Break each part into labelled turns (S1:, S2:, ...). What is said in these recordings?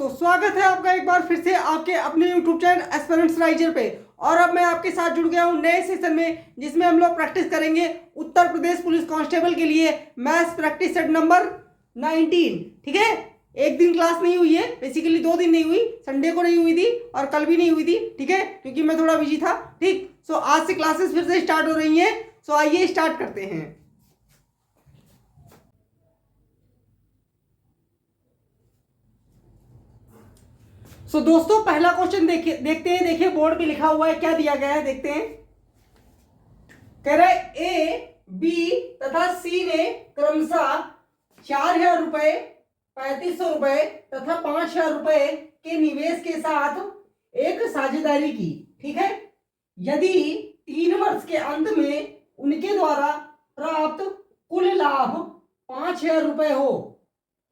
S1: दोस्तों, स्वागत है आपका एक बार फिर से आपके अपने YouTube चैनल एस्पिरेंट्स राइजर पे। और अब मैं आपके साथ जुड़ गया हूं नए सेशन में, जिसमें हम लोग प्रैक्टिस करेंगे उत्तर प्रदेश पुलिस कांस्टेबल के लिए मैथ्स प्रैक्टिस सेट नंबर 19। ठीक है, एक दिन क्लास नहीं हुई है, बेसिकली 2 दिन नहीं हुई, संडे को नहीं हुई थी और कल भी नहीं हुई थी। ठीक है, क्योंकि मैं थोड़ा बिजी था। ठीक, सो आज से क्लासेस फिर से स्टार्ट हो रही हैं। सो आइए स्टार्ट करते हैं। दोस्तों, पहला क्वेश्चन देखते हैं। देखिए बोर्ड पे लिखा हुआ है, क्या दिया गया है देखते हैं। कह रहा है ए, बी तथा सी ने क्रमशः 4,000 रुपए, 3,500 रुपए तथा 5,000 रुपए के निवेश के साथ एक साझेदारी की। ठीक है, यदि 3 वर्ष के अंत में उनके द्वारा प्राप्त कुल लाभ 5,000 रुपए हो,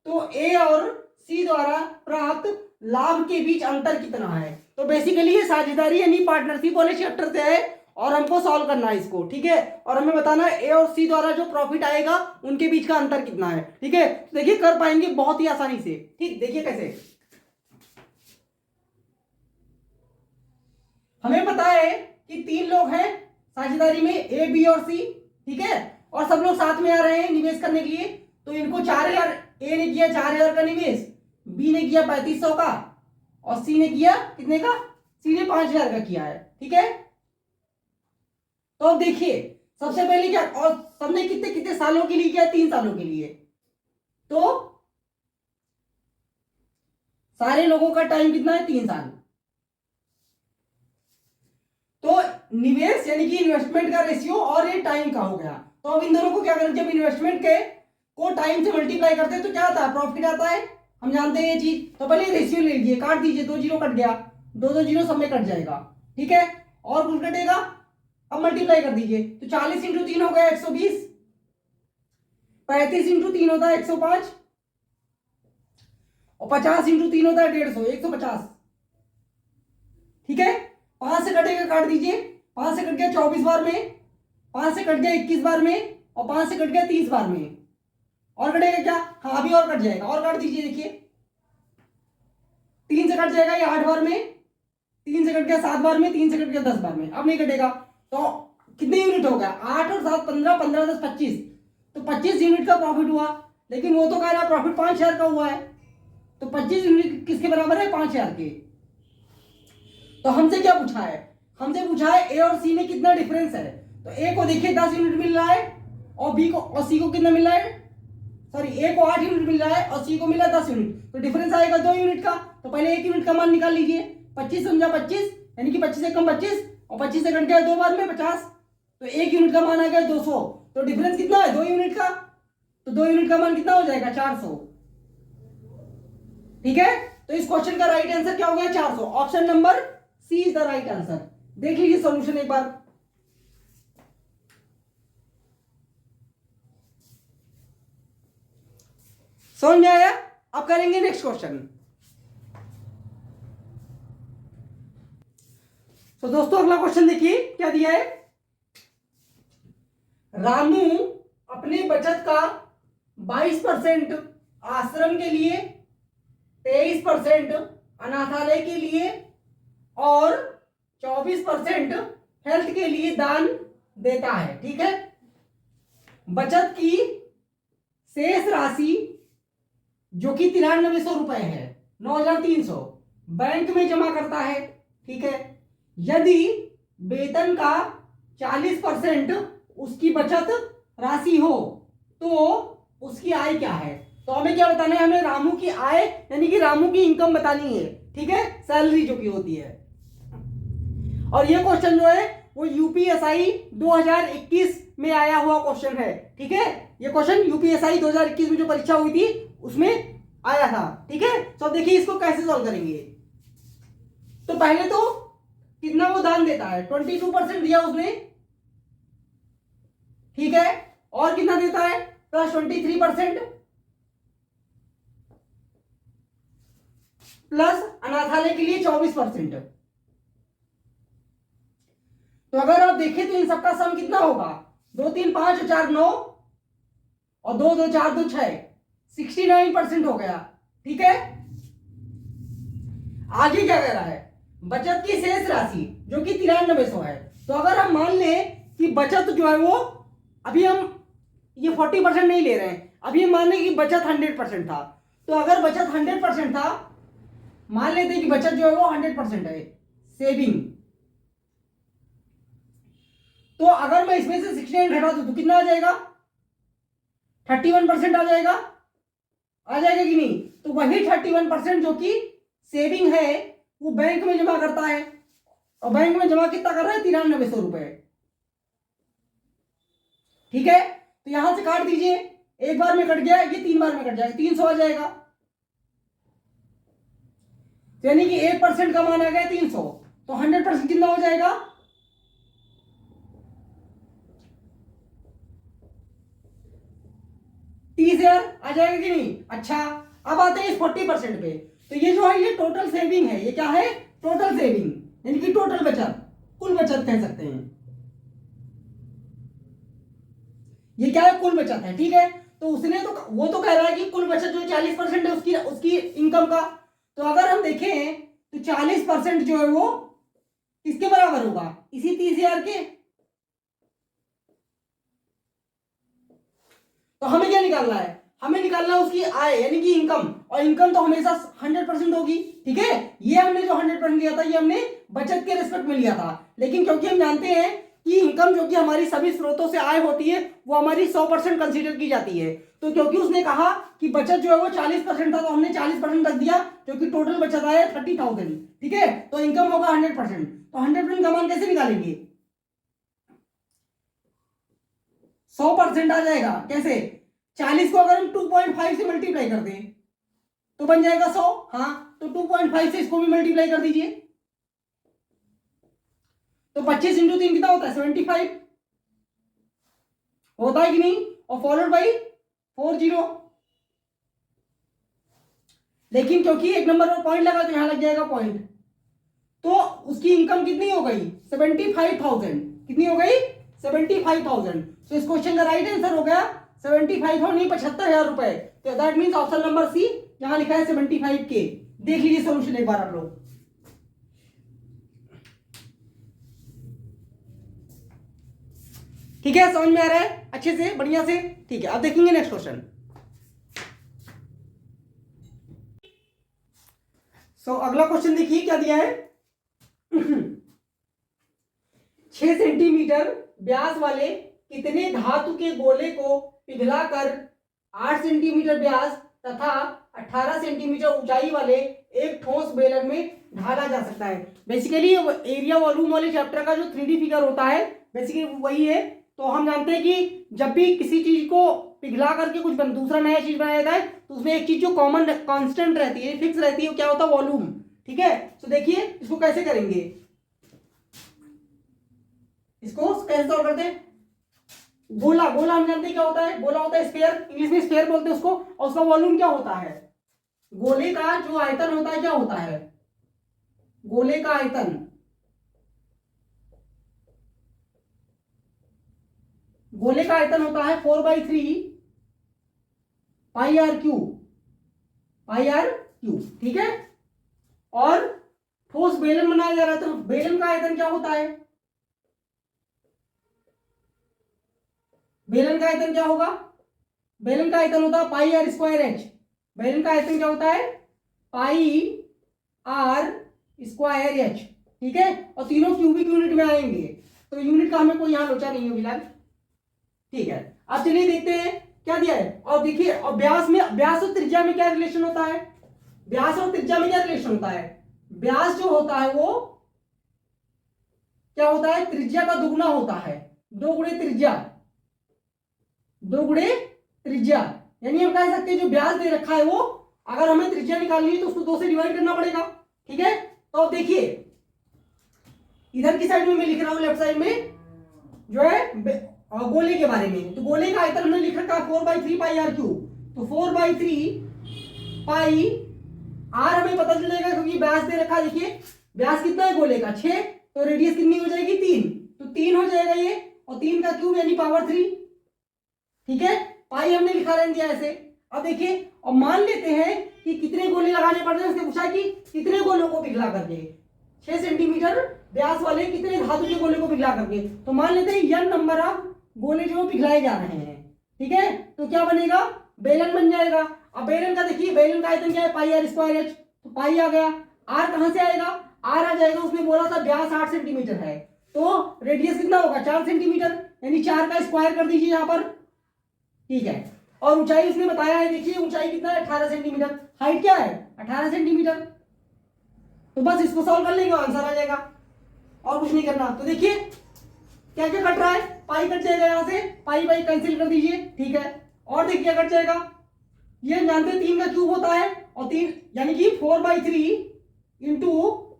S1: तो ए और सी द्वारा प्राप्त लाभ के बीच अंतर कितना है। तो बेसिकली ये साझेदारी यानी पार्टनरशिप वाले चैप्टर से है और हमको सॉल्व करना है इसको। ठीक है, और हमें बताना है ए और सी द्वारा जो प्रॉफिट आएगा उनके बीच का अंतर कितना है। ठीक है, तो देखिए कर पाएंगे बहुत ही आसानी से। ठीक, देखिए कैसे। हमें पता है कि 3 लोग हैं साझेदारी में, ए, बी और सी। ठीक है, और सब लोग साथ में आ रहे हैं निवेश करने के लिए। तो इनको 4,000, ए ने किया 4,000 का निवेश, बी ने किया 3,500 का और सी ने किया कितने का, सी ने 5,000 का किया है। ठीक है, तो अब देखिए सबसे पहले क्या, और सबने कितने कितने सालों के लिए किया, 3 सालों के लिए। तो सारे लोगों का टाइम कितना है, 3 साल। तो निवेश यानी कि इन्वेस्टमेंट का रेशियो और ये टाइम का हो गया। तो अब इन दोनों को क्या करें, जब इन्वेस्टमेंट के को टाइम से मल्टीप्लाई करते हैं तो क्या आता है, प्रॉफिट आता है। हम जानते हैं ये चीज। तो पहले रेशियो ले लीजिए, काट दीजिए, 2 जीरो कट गया, 2 जीरो सब में कट जाएगा। ठीक है, और कुछ कटेगा, अब मल्टीप्लाई कर दीजिए। तो 40 इंटू 3 हो गया 120, 35 इंटू 3 होता है 105 और 50 इंटू 3 होता है 150, 150। ठीक है, 5 से कटेगा, काट दीजिए। 5 से कट गया 24 बार में, 5 से कट गया 21 बार में और 5 से कट गया 30 बार में। और कटेगा क्या, हाँ अभी और कट जाएगा, और काट दीजिए। देखिए 3 से कट जाएगा ये 8 बार में, 3 से कट गया 7 बार में, 3 से कट गया 10 बार में। अब नहीं कटेगा। तो कितने यूनिट हो गया, 8 और 7 15, 15 10 25। तो 25 यूनिट का प्रॉफिट हुआ। लेकिन वो तो कह रहा प्रॉफिट 5,000 का हुआ है। तो 25 यूनिट किसके बराबर है, 5,000 के। तो हमसे क्या पूछा है, हमसे पूछा है ए और सी में कितना डिफरेंस है। तो ए को देखिए 10 यूनिट मिल रहा है और बी को और सी को कितना मिल रहा है, सॉरी ए को 8 यूनिट मिल रहा है और सी को मिला 10 यूनिट। तो डिफरेंस आएगा 2 यूनिट का। तो पहले 1 यूनिट का मान निकाल लीजिए। 25 समझा 25 यानी कि 25 से कम 25 और 25 से कट गया 2 बार में 50। तो 1 यूनिट का मान आ गया 200। तो डिफरेंस कितना है, 2 यूनिट का। तो 2 यूनिट का मान कितना हो जाएगा, 400। ठीक है, तो इस क्वेश्चन का राइट आंसर क्या हो गया, 400। Option number C is the right answer. देख लीजिए सॉल्यूशन एक बार। समझ में आया। अब करेंगे नेक्स्ट क्वेश्चन। तो दोस्तों अगला क्वेश्चन देखिए क्या दिया है। रामू अपने बचत का 22% आश्रम के लिए, 23% अनाथालय के लिए और 24% हेल्थ के लिए दान देता है। ठीक है, बचत की शेष राशि जो कि 9300 रुपए है, 9,300 बैंक में जमा करता है। ठीक है, यदि वेतन का 40% उसकी बचत राशि हो तो उसकी आय क्या है। तो हमें क्या बताना है, हमें रामू की आय यानी कि रामू की इनकम बतानी है। ठीक है, सैलरी जो की होती है। और ये क्वेश्चन जो है वो यूपीएसआई 2021 में आया हुआ क्वेश्चन है। ठीक है, ये क्वेश्चन यूपीएसआई 2021 में जो परीक्षा हुई थी उसमें आया था। ठीक है, तो देखिए इसको कैसे सॉल्व करेंगे। तो पहले तो कितना वो दान देता है, 22% दिया उसने। ठीक है, और कितना देता है, प्लस 23% प्लस अनाथालय के लिए 24%। तो अगर आप देखें तो इन सबका सम कितना होगा, 2 3 5 और 4 9 और 2 2 4 2 6, 69% हो गया। ठीक है, आगे क्या कह रहा है, बचत की शेष राशि जो कि 9300 है। तो अगर हम मान लें कि बचत जो है वो, अभी हम ये 40% नहीं ले रहे हैं, अभी हम मान लें कि बचत 100% था। तो अगर बचत 100% था, मान लेते हैं कि बचत जो है वो 100% है, सेविंग, तो अगर मैं इसमें से 69 घटा दूं तो कितना आ जाएगा, 31% आ जाएगा। आ जाएगा कि नहीं? तो वही 31% जो कि सेविंग है वो बैंक में जमा करता है, और बैंक में जमा कितना कर रहा है, 9300 रुपए। ठीक है, तो यहां से काट दीजिए, एक बार में कट गया, ये 3 बार में कट जाएगा, 300 आ जाएगा। यानी कि 1% का मान आ गया 300, तो 100% कितना हो जाएगा, 30,000 आ जाएगा कि नहीं? अच्छा, अब आते हैं इस 40% पे। तो ये जो है ये टोटल सेविंग है, ये क्या है, टोटल सेविंग, यानी कि टोटल बचत, कुल बचत कह सकते हैं। ये क्या है, कुल बचत है। ठीक है, तो उसने तो वो तो कह रहा है कि कुल बचत जो 40% है उसकी उसकी इनकम का। तो अगर हम देखें तो 40% जो है वो किसके बराबर होगा, इसी 30,000 के। तो हमें क्या निकालना है, हमें निकालना है उसकी आय यानी कि इनकम, और इनकम तो हमेशा 100% होगी। ठीक है, ये हमने जो 100% लिया था ये हमने बचत के रिस्पेक्ट में लिया था, लेकिन क्योंकि हम जानते हैं कि इनकम जो कि हमारी सभी स्रोतों से आय होती है वो हमारी 100% कंसीडर की जाती है। तो क्योंकि उसने कहा कि बचत जो है वो 40% था, तो हमने 40% रख दिया, क्योंकि टोटल बचत आया 30,000। ठीक है, तो इनकम होगा 100%। तो 100% का मान कैसे निकालेंगे, 100% आ जाएगा। कैसे, 40 को अगर हम 2.5 से मल्टीप्लाई कर दें तो बन जाएगा 100। हाँ, तो 2.5 से इसको भी मल्टीप्लाई कर दीजिए, तो 25 इंटू 3 कितना होता है, 75 होता है कि नहीं, और फॉलोड बाई 40। लेकिन क्योंकि एक नंबर पर पॉइंट लगा तो यहां लग जाएगा पॉइंट, तो उसकी इनकम कितनी हो गई, 75,000। कितनी हो गई, 75,000। तो इस क्वेश्चन का राइट आंसर हो गया 75,000, नहीं 75,000 रुपए। तो that means option number C, यहां लिखा है 75 के। देख लीजिए सोल्यूशन एक बार आप लोग। ठीक है, समझ में आ रहा है अच्छे से, बढ़िया से? ठीक है, अब देखेंगे नेक्स्ट क्वेश्चन। अगला क्वेश्चन देखिए क्या दिया है। 6 सेंटीमीटर व्यास वाले कितने धातु के गोले को पिघलाकर 8 सेंटीमीटर व्यास तथा 18 सेंटीमीटर ऊंचाई वाले एक ठोस बेलन में ढाला जा सकता है। बेसिकली एरिया वॉल्यूम वाले चैप्टर का जो 3D फिगर होता है बेसिकली वही है। तो हम जानते हैं कि जब भी किसी चीज को पिघला करके कुछ दूसरा नया चीज बनाया जाता है तो उसमें एक चीज जो कॉमन कांस्टेंट रहती है, फिक्स रहती है, वो क्या होता है, वॉल्यूम। ठीक है, तो देखिए इसको कैसे करेंगे, इसको कैसे सॉल्व करते हैं। गोला, गोला हम जानते हैं क्या होता है, गोला होता है स्फीयर, इंग्लिश में स्फीयर बोलते हैं उसको, और उसका वॉल्यूम क्या होता है, गोले का जो आयतन होता है क्या होता है, गोले का आयतन, गोले का आयतन होता है 4/3 pi r cube, pi r cube. ठीक है, और ठोस बेलन बनाया जा रहा है तो बेलन का आयतन क्या होता है, बेलन का आयतन क्या होगा, बेलन का आयतन होता है पाई आर स्क्वायर एच। बेलन का आयतन क्या होता है, पाई आर स्क्वायर एच। ठीक है, और तीनों क्यूबिक यूनिट में आएंगे, तो यूनिट का हमें कोई यहां लोचा नहीं है फिलहाल। ठीक है, अब चलिए देखते हैं क्या दिया है। और देखिए, और व्यास में, व्यास और त्रिज्या में क्या रिलेशन होता है, व्यास और त्रिज्या में क्या रिलेशन होता है, व्यास जो होता है वो क्या होता है, त्रिज्या का दुगुना होता है, 2 गुणे त्रिज्या, 2 गुणे त्रिज्या। यानी हम कह सकते हैं जो व्यास दे रखा है वो अगर हमें त्रिज्या निकालनी है तो उसको 2 से डिवाइड करना पड़ेगा। ठीक है, तो अब देखिए इधर की साइड में मैं लिख रहा हूं, लेफ्ट साइड में जो है गोले के बारे में। तो गोले का आयतन हमने लिख रखा है 4/3 पाई आर क्यू। तो 4/3 पाई आर हमें पता चलेगा क्योंकि व्यास दे रखा है। देखिए व्यास कितना है गोले का, 6, तो रेडियस कितनी हो जाएगी, 3, तो 3 हो जाएगा ये, और 3 का क्यूब यानी पावर 3। ठीक है, पाई हमने लिखा रहने दिया ऐसे। अब देखिए, और मान लेते हैं कि कितने गोले लगाने पड़ते हैं, उसने पूछा कि कितने गोलों को पिघला करके, 6 सेंटीमीटर व्यास वाले कितने धातु के गोले को पिघला करके। तो मान लेते हैं n नंबर ऑफ गोले जो पिघलाए जा रहे हैं, ठीक है। तो क्या बनेगा, बेलन बन जाएगा। अब बेलन का देखिए, बेलन का आयतन क्या है, पाई आर स्क्वायर एच, तो पाई आ गया। आर कहां से आएगा, आर आ जाएगा, उसने बोला था व्यास 8 सेंटीमीटर है, तो रेडियस कितना होगा 4 सेंटीमीटर, यानी 4 का स्क्वायर कर दीजिए यहाँ पर, ठीक है। और ऊंचाई उसने बताया है, देखिए ऊंचाई कितना है 18 सेंटीमीटर, हाइट क्या है 18 सेंटीमीटर। तो बस इसको सॉल्व कर लेंगे, आंसर आ जाएगा, और कुछ नहीं करना। तो देखिए क्या क्या कट रहा है, पाई कट जाएगा यहाँ से, पाई पाई कैंसिल कर दीजिए, ठीक है। और देखिए क्या कट जाएगा, ये जानते हैं 3 का क्यूब होता है, और 3 यानी कि 4/3 इंटू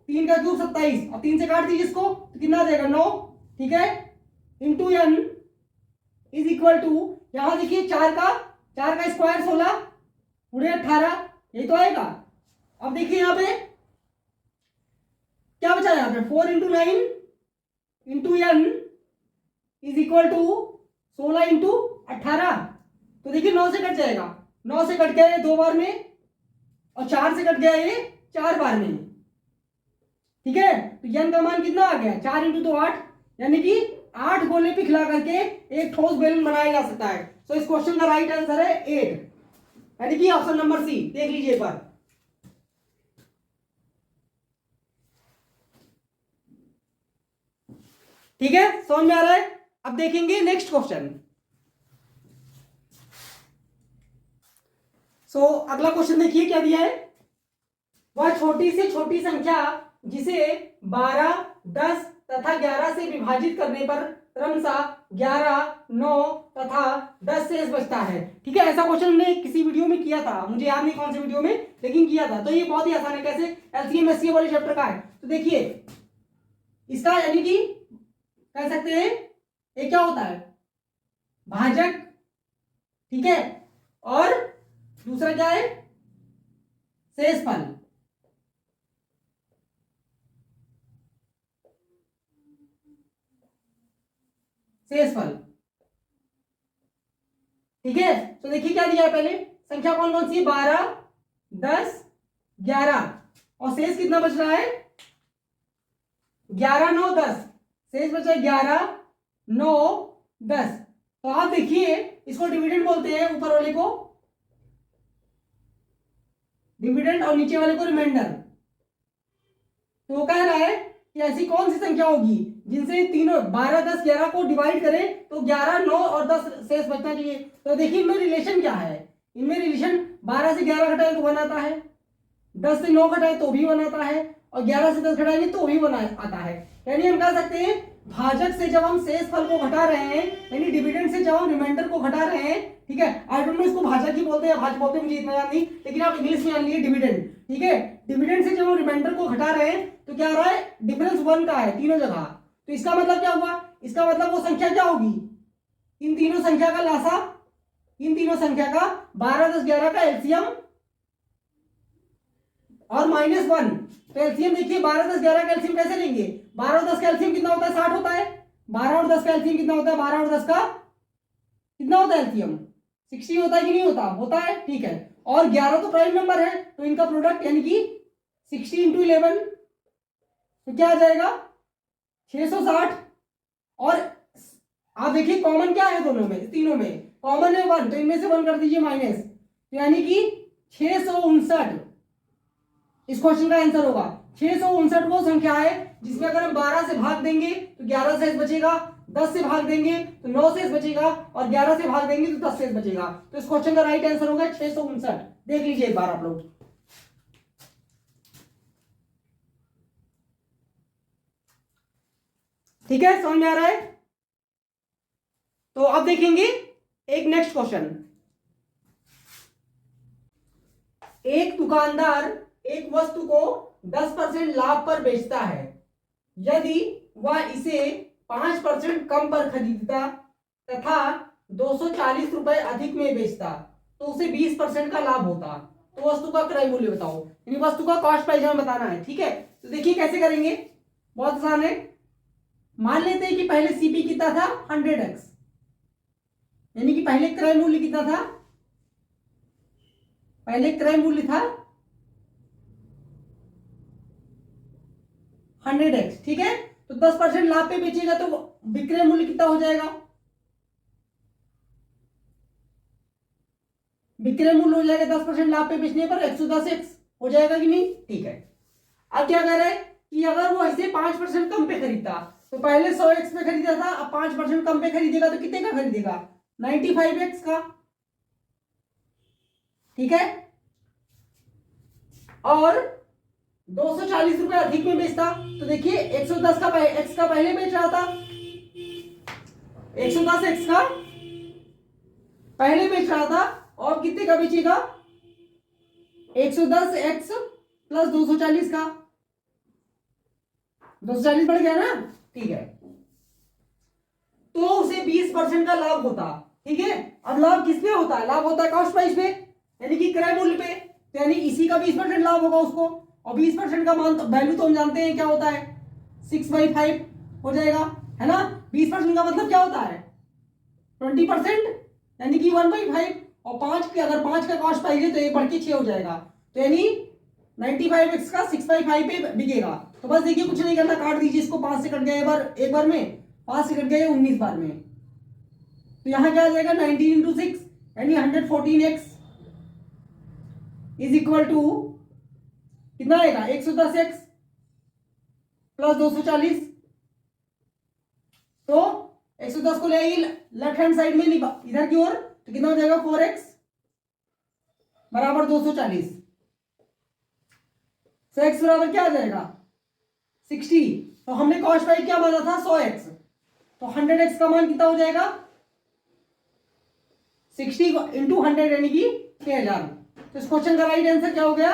S1: 3 का क्यूब 27, और 3 से काट दीजिए इसको, तो कितना आ जाएगा 9, ठीक है। Into n is equal to, यहां देखिए 4 का स्क्वायर 16 पूरे 18, यही तो आएगा। अब देखिए यहाँ पे क्या बचा, यहाँ पे 4 into 9 into n is equal to 16 into 18। तो देखिए 9 से कट जाएगा, 9 से कट गया ये 2 बार में, और 4 से कट गया ये 4 बार में, ठीक है। तो n का मान कितना आ गया, 4 इंटू 2 8, यानी कि 8 गोले पिघला करके एक ठोस बेलन बनाया जा सकता है। तो इस क्वेश्चन का राइट आंसर है 8, यानी कि ऑप्शन नंबर सी। देख लीजिए एक बार, ठीक है, समझ में आ रहा है। अब देखेंगे नेक्स्ट क्वेश्चन। अगला क्वेश्चन देखिए क्या दिया है, वह छोटी से छोटी संख्या जिसे 12, 10 तथा 11 से विभाजित करने पर क्रमशः 11, 9 तथा 10 शेष बचता है, ठीक है। ऐसा क्वेश्चन हमने किसी वीडियो में किया था, मुझे याद नहीं कौन से वीडियो में, लेकिन किया था। तो ये बहुत ही आसान है, कैसे, एलसीएम एचसीएफ वाले चैप्टर का है। तो देखिए इसका यानी कि कह सकते हैं ये क्या होता है, भाजक, ठीक है, और दूसरा क्या है, शेषफल, शेषफल, ठीक है। तो देखिए क्या दिया है, पहले संख्या कौन कौन सी है, 12, 10, 11, और शेष कितना बच रहा है 11, 9, 10, शेष बचा 11, 9, 10। तो आप देखिए इसको डिविडेंड बोलते हैं, ऊपर वाले को डिविडेंड और नीचे वाले को रिमाइंडर। तो वो कह रहा है कि ऐसी कौन सी संख्या होगी जिनसे तीनों 12, 10, 11 को डिवाइड करें तो 11, 9 और 10 शेष बचना चाहिए। तो देखिए इनमें रिलेशन क्या है, इनमें रिलेशन 12 से 11 घटाए तो 1 आता है, 10 से 9 घटाए तो भी 1 आता है, और 11 से 10 घटाएंगे तो भी 1 आता है। यानी हम कह सकते हैं भाजक से जब हम शेषफल को घटा रहे हैं, यानी डिविडेंड से जब हम रिमाइंडर को घटा रहे हैं, ठीक है। आई डोंट नो इसको भाजक ही बोलते हैं, भाजक बोलते हैं, मुझे इतना याद नहीं, लेकिन आप इंग्लिश में जान लीजिए डिविडेंड, ठीक है। डिविडेंड से जब हम रिमाइंडर को घटा रहे हैं तो क्या आ रहा है, डिफरेंस 1 का है तीनों जगह। तो इसका मतलब क्या हुआ, इसका मतलब वो संख्या क्या होगी, इन तीनों संख्या का लासा, इन तीनों संख्या का 12, 10, 11 का एलसीएम और -1। तो एलसीएम देखिए 12, 10, 11 का एलसीएम कैसे लेंगे, 12 और 10 का एलसीएम कितना होता है 60 होता है, 12 और 10 का एलसीएम कितना होता है, 12 और 10 का कितना होता है एलसीएम 60 होता है कि नहीं होता, होता है, ठीक है। और 11 तो प्राइम नंबर है, तो इनका प्रोडक्ट यानी कि 60 इंटू 11, तो क्या आ जाएगा 660। और आप देखिए कॉमन क्या है दोनों में, तीनों में कॉमन है 1, तो इनमें से 1 कर दीजिए माइनस, तो यानी कि 659 इस क्वेश्चन का आंसर होगा। 659 वो संख्या है जिसमें अगर हम 12 से भाग देंगे तो 11 शेष बचेगा, 10 से भाग देंगे तो 9 शेष बचेगा, और 11 से भाग देंगे तो 10 शेष बचेगा। तो इस क्वेश्चन का राइट आंसर होगा 659। देख लीजिए एक बार आप लोग, ठीक है, समझ में आ रहा है। तो अब देखेंगे एक नेक्स्ट क्वेश्चन। एक दुकानदार एक वस्तु को 10% लाभ पर बेचता है, यदि वह इसे 5% कम पर खरीदता तथा 240 रुपए अधिक में बेचता तो उसे 20% का लाभ होता। तो वस्तु का क्रय मूल्य बताओ, यानी वस्तु का कॉस्ट प्राइस हमें बताना है, ठीक है। तो देखिए कैसे करेंगे, बहुत आसान है। मान लेते हैं कि पहले सीपी कितना था 100x, यानी कि पहले क्रय मूल्य कितना था पहले क्रय मूल्य था 100x, ठीक है। तो 10% लाभ पे बेचेगा तो विक्रय मूल्य कितना हो जाएगा, विक्रय मूल्य हो जाएगा 10% लाभ पे बेचने पर 110x हो जाएगा कि नहीं, ठीक है। अब क्या कह रहा है कि अगर वो इसे 5% कम पे खरीदता, तो पहले 100x पे खरीदा था, अब 5% कम पे खरीदेगा तो कितने का खरीदेगा, 95x का, ठीक है। और 240 रुपए अधिक में बेचता, तो देखिए 110 का x का पहले बेच रहा था, 110x का पहले बेच रहा था, और कितने का बेचेगा, 110x प्लस 240 का, 240 बढ़ गया ना, ठीक है। तो उसे 20% का लाभ होता, ठीक है। अब लाभ किस पे होता है, लाभ होता है कॉस्ट प्राइस पे, यानी कि क्रय मूल्य पे, तो यानी इसी का 20% लाभ होगा उसको, और 20% का मान वैल्यू तो हम जानते हैं क्या होता है, 6/5 हो जाएगा, है ना। 20% का मतलब क्या होता है, 20%, यानी कि 1/5, और 5 की अगर 5 का कॉस्ट प्राइस है तो 1/6 हो जाएगा, तो यानी 95x का 6/5 पे बिकेगा। तो बस देखिए कुछ नहीं करना, काट दीजिए इसको, 5 से कट गया एक बार में, 5 से कट गया 19 बार में, तो यहां क्या आ जाएगा 19 × 6 यानी 114x इज इक्वल टू कितना आएगा, 110x प्लस 240, तो 110 को ले आइए लेफ्ट हैंड साइड में इधर की ओर, तो कितना हो जाएगा 4x बराबर 240, तो x बराबर क्या आ जाएगा 60। तो हमने कॉस्ट प्राइस क्या माना था 100x, तो 100x का मान कितना हो जाएगा 60 इंटू 100 यानी कि 6000। तो इस क्वेश्चन का राइट आंसर क्या हो गया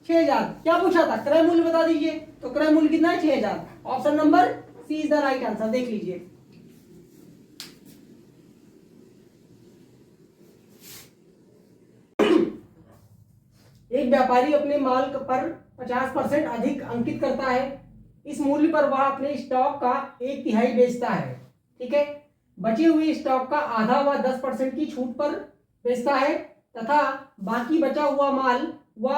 S1: 6000। क्या पूछा था, क्रय मूल्य बता दीजिए, तो क्रय मूल्य कितना है 6000, option number C is the right answer, देख लीजिए। एक व्यापारी अपने माल पर 50% अधिक अंकित करता है, इस मूल्य पर वह अपने स्टॉक का 1/3 बेचता है, ठीक है। बचे हुए स्टॉक का आधा व 10% की छूट पर बेचता है, तथा बाकी बचा हुआ माल वह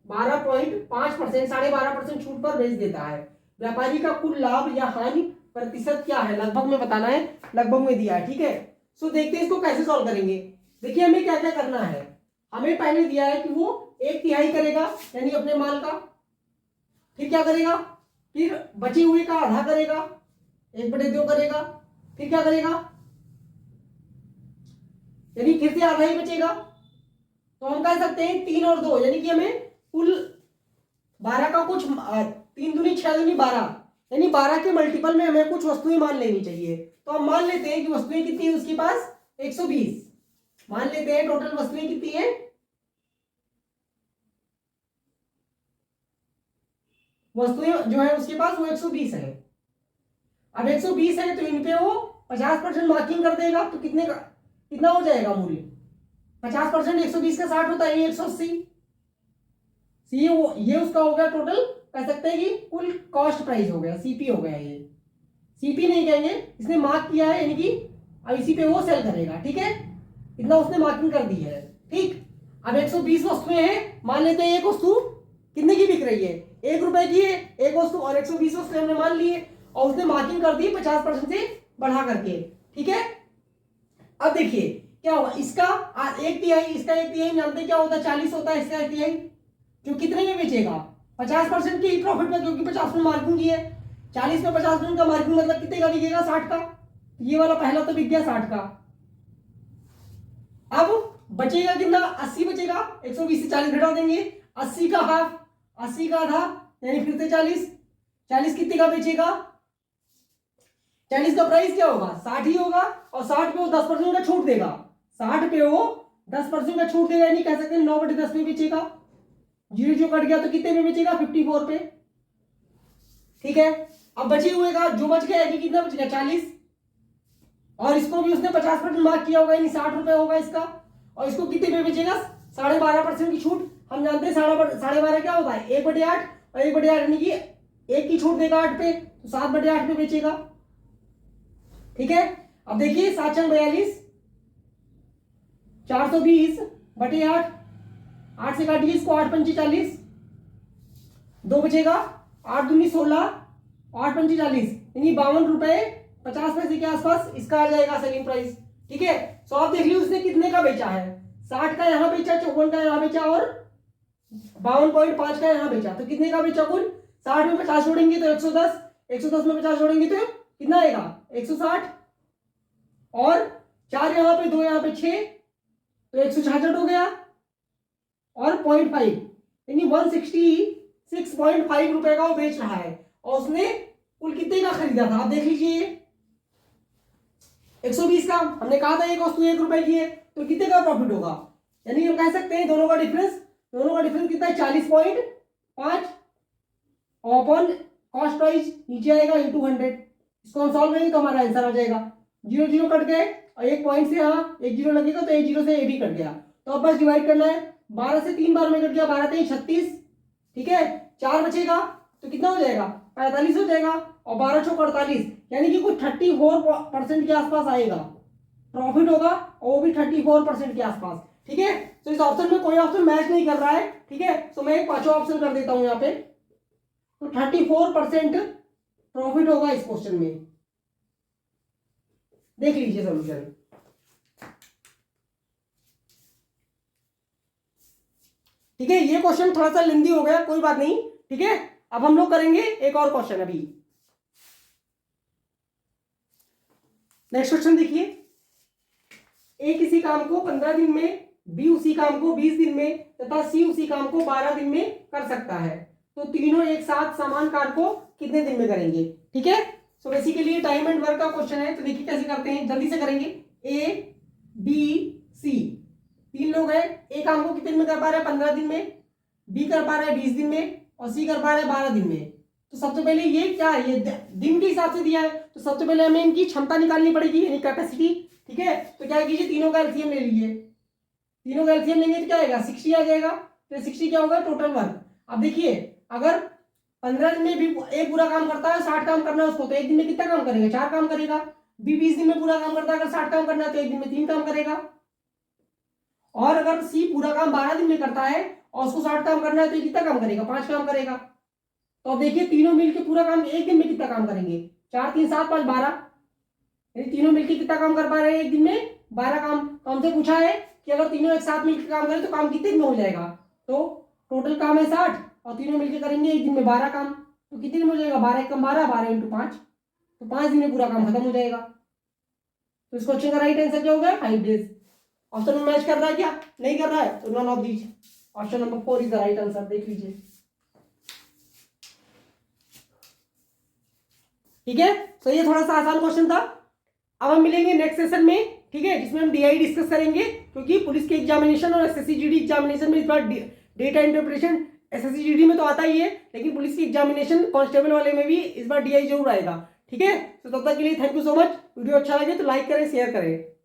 S1: 12.5% 12.5% छूट पर बेच देता है। व्यापारी का कुल लाभ या हानि प्रतिशत क्या है, लगभग में बताना है, लगभग में दिया है, ठीक है। सो देखते हैं इसको कैसे सॉल्व करेंगे। देखिए हमें क्या क्या करना है, हमें पहले दिया है कि वो 1/3 करेगा यानी अपने माल का, फिर क्या करेगा, फिर बचे हुए का आधा करेगा, 1/2 करेगा, फिर क्या करेगा, यानी फिर से आधा ही बचेगा, तो हम कह सकते हैं 3 और 2 यानी कि हमें कुल 12 का कुछ 3 दूनी 6 दूनी 12 यानी 12 के मल्टीपल में हमें कुछ वस्तुएं मान लेनी चाहिए। तो हम मान लेते हैं कि वस्तुएं कितनी है उसके पास 120, मान लेते हैं टोटल वस्तुएं कितनी है, वस्तुएं जो है उसके पास वो 120 है। अब 120 है तो इन पे वो 50% मार्किंग कर देगा, तो कितने का कितना हो जाएगा मूल्य, 50% 120 का 60 होता है 180, ये उसका हो गया टोटल, कह सकते हैं कि कुल कॉस्ट प्राइस हो गया, सीपी हो गया। ये सीपी नहीं कहेंगे, इसने मार्क किया है यानी कि इसी पे वो सेल करेगा, ठीक है, इतना उसने मार्किंग कर दी है, ठीक। अब 120 वस्तुएं हैं, मान लेते हैं एक वस्तु कितने की बिक रही है, 1 रुपए की है एक वस्तु, और 120 वस्तु हमने मान लिए और उसने मार्किंग कर दी 50% से बढ़ा करके, ठीक है। अब देखिए क्या होगा, इसका 1/3, इसका 1/3 जानते हैं क्या होता है 40 होता है, इसका 1/3 जो कितने में बेचेगा 50% की प्रॉफिट में, क्योंकि 50 में मार्किंग की है, 40 में 50% का मार्किंग मतलब कितने का बिकेगा 60 का, ये वाला पहला तो बिक गया 60 का। अब बचेगा कितना 80 बचेगा, 120 से 40 घटा देंगे, 80 का हाफ, 80 का आधा यानी फिर से 40 कितने का बेचेगा, 40 का प्राइस क्या होगा 60 ही होगा, और 60 पे वो 10% का छूट देगा, 60 पे वो 10% का छूट देगा, यानी कह सकते हैं 9/10 में बेचेगा, 0 जो कट गया तो कितने में बेचेगा 54 पे, ठीक है। अब बचे हुए का जो बच गया है कितना बच गया 40, और इसको भी उसने 50% मार्क किया होगा यानी 60 रुपए होगा इसका, और इसको कितने में बेचेगा 12.5% की छूट, हम जानते हैं 12.5 क्या होता है 1/8, और 1/8 यानी कि 1 की छूट देगा 8 पे, तो 7/8 पे बेचेगा, ठीक है। अब देखिए 7×42 420/8 8 से काटिए इसको, 8 पंची 40, 2 बचेगा, 8 दूनी 16, 8 पंची 40, यानी 52 रुपए 50 पैसे के आसपास इसका आ जाएगा सेलिंग प्राइस। ठीक है, सो आप देख लीजिए उसने कितने का बेचा है, 60 का यहाँ बेचा, 54 का यहाँ बेचा और 52.5 का यहाँ बेचा, तो कितने का बेचा कुल? 60 में 50 जोड़ेंगे तो 110, 110 में 50 जोड़ेंगे तो कितना आएगा? 160, और 4 यहाँ पे, 2 यहाँ पे, 6, तो 166 हो गया, और 0.5 यानी 166.5 रुपए का वो बेच रहा है, और उसने कुल कितने का खरीदा था? आप देख लीजिए 120 का, हमने कहा था एक वस्तु 1 रुपए की है, तो कितने का प्रॉफिट होगा? यानी हम कह सकते हैं दोनों का डिफरेंस कितना है? 40.5 अपॉन कॉस्ट प्राइस नीचे आएगा इंटू 100। इसको हम सॉल्व करेंगे तो हमारा आंसर आ जाएगा। 0 0 कट गए और एक पॉइंट से यहाँ एक 0 लगेगा, तो एक 0 से ए भी कट गया, तो अब बस डिवाइड करना है। 12 से 3 बार में कट गया, 12 3 36, ठीक है, 4 बचेगा तो कितना हो जाएगा? 45 हो जाएगा, और 12 चौक 48, यानी कि कुछ 34% के आसपास आएगा प्रॉफिट होगा, और वो भी 34% के आसपास। ठीक है, तो इस ऑप्शन में कोई ऑप्शन मैच नहीं कर रहा है। ठीक है, तो मैं एक पांचवा ऑप्शन कर देता हूं यहाँ पे, तो 34% प्रॉफिट होगा इस क्वेश्चन में। देख लीजिए सॉल्यूशन। ठीक है, ये क्वेश्चन थोड़ा सा लेंदी हो गया, कोई बात नहीं। ठीक है, अब हम लोग करेंगे एक और क्वेश्चन। अभी नेक्स्ट क्वेश्चन देखिए, ए किसी काम को 15 दिन में, बी उसी काम को 20 दिन में तथा सी उसी काम को 12 दिन में कर सकता है, तो तीनों एक साथ समान कार्य को कितने दिन में करेंगे? ठीक है, so basically time and work का क्वेश्चन है, तो देखिए कैसे करते हैं, जल्दी से करेंगे। ए बी सी, 3 लोग हैं, ए काम को कितने दिन में कर पा रहे हैं? 15 दिन में, बी कर पा रहा है 20 दिन में, और सी कर पा रहा है 12 दिन में। तो सबसे पहले ये क्या है, ये दिन के हिसाब से दिया है, तो सबसे पहले हमें इनकी क्षमता निकालनी पड़ेगी, यानी कैपेसिटी। ठीक है, तो क्या कीजिए, तीनों का एलसीएम ले लीजिए, तीनों का एलसीएम लेंगे तो क्या आएगा? 60 आ जाएगा। तो 60 क्या होगा? Total work. अब देखिए, अगर 15 दिन में भी एक पूरा काम करता है, 60 काम करना है उसको, तो एक दिन में कितना काम करेगा? 4 काम करेगा। बी 20 दिन में पूरा काम करता है, अगर 60 काम करना है तो एक दिन में 3 काम करेगा। और अगर सी पूरा काम 12 दिन में करता है और उसको 60 काम करना है, तो कितना काम करेगा? 5 काम करेगा। तो अब देखिए, तीनों मिलकर पूरा काम एक दिन में कितना काम करेंगे? 4 3 7 5 12, यानी तीनों मिलकर कितना काम कर पा रहे हैं एक दिन में? 12 काम। तो हमसे पूछा है कि अगर तीनों एक साथ मिलकर काम करें तो काम कितने दिन में हो जाएगा? तो टोटल काम है 60, और तीनों मिलकर करेंगे एक दिन में 12 काम, तो कितने दिन में हो जाएगा? 12 × 12, 12 × 5, तो 5 दिन में पूरा काम खत्म हो जाएगा। तो इस क्वेश्चन का राइट आंसर क्या हो गया? 5 डेज। ऑप्शन में मैच कर रहा है क्या? नहीं कर रहा है, तो none of these. Option number 4 is the right answer. देख लीजिए। ठीक है, तो ये थोड़ा सा आसान क्वेश्चन था। अब हम मिलेंगे नेक्स्ट सेशन में, ठीक है, जिसमें हम डीआई डिस्कस करेंगे, क्योंकि पुलिस के एग्जामिनेशन और एसएससी जीडी एग्जामिनेशन में इस बार डेटा इंटरप्रिटेशन एसएससी जीडी में तो आता ही है, लेकिन पुलिस की एग्जामिनेशन कांस्टेबल वाले में भी इस बार डीआई जरूर आएगा। ठीक है, तो तब तक के लिए thank you so much. Video अच्छा लगे तो लाइक करें, शेयर करें।